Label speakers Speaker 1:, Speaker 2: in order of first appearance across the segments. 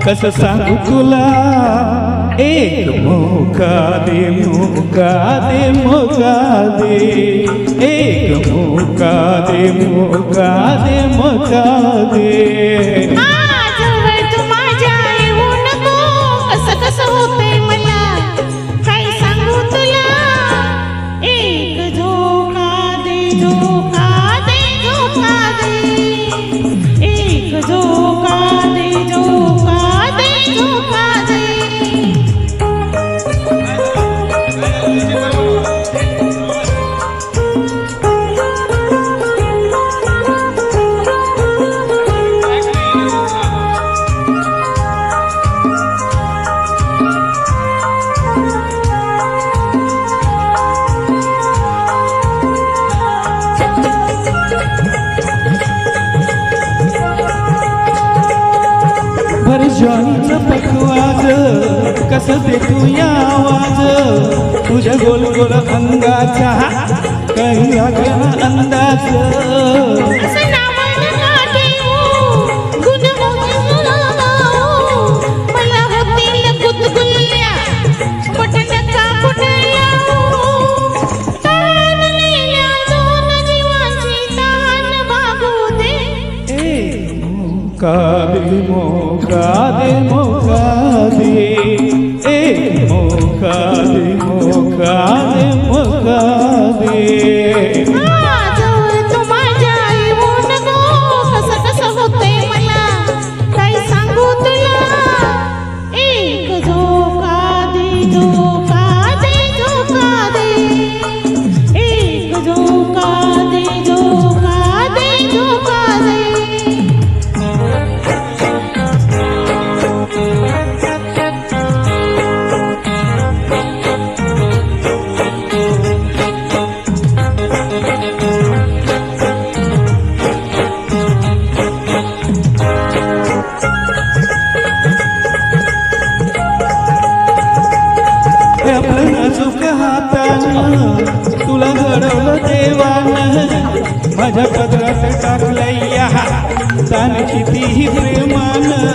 Speaker 1: कसं सांगू तुला एक मोका दे मोका दे मोका दे एक मोका दे मोका दे मोका दे भरजवानीचं पखवाज कसं देतूया आवाज तुझ्या गोल गोल अंगाचा काही लागला अंदाज मोका दे मोका दे मोका दे मोका दे मोका दे तुला घडवलं देवानं माझ्या पदरात टाकलंय तान कितीही प्रेमानं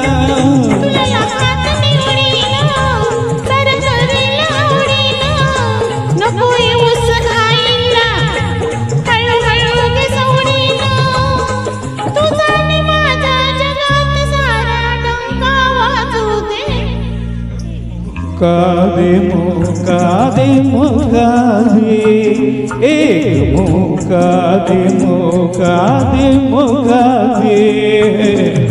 Speaker 1: मोका दे मोका दे एक मोका दे मोका दे मोका दे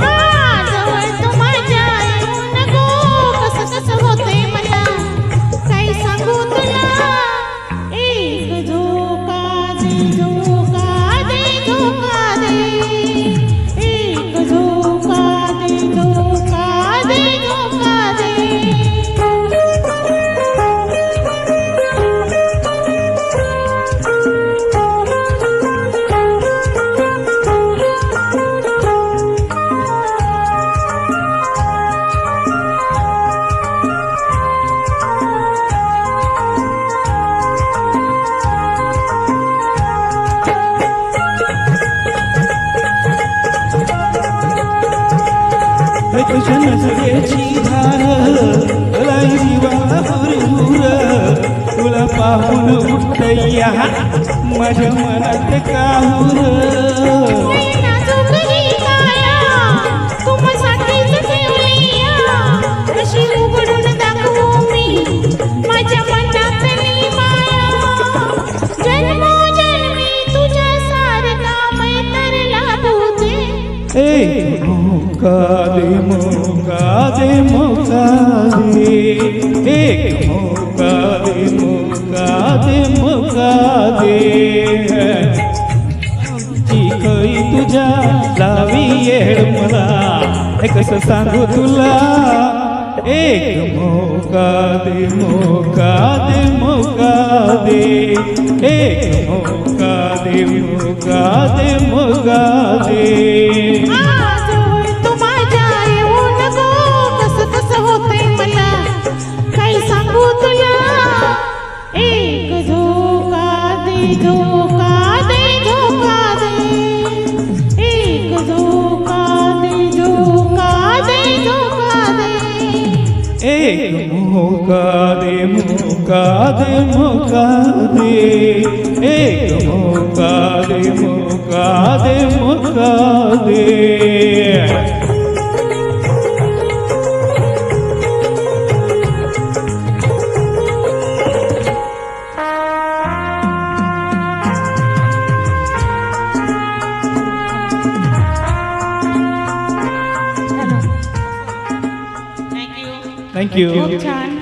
Speaker 1: तुझ्या नजरेची धार लाई जीवाला हुरहुर तुला पाहून उठतया माझ्या मनात काहूर मोका दे मोका दे मोका दे एक मोका दे मोका दे मोका दे ती कळी तुझ्या लावी येड मला हे कसं सांगू तुला एक मोका दे मोका दे मोका दे एक मोका दे मोका दे मोका दे
Speaker 2: धोका दे
Speaker 1: मोका दे एक मोका दे
Speaker 2: थँक्यू.
Speaker 1: थँक्यू
Speaker 3: खूप छान.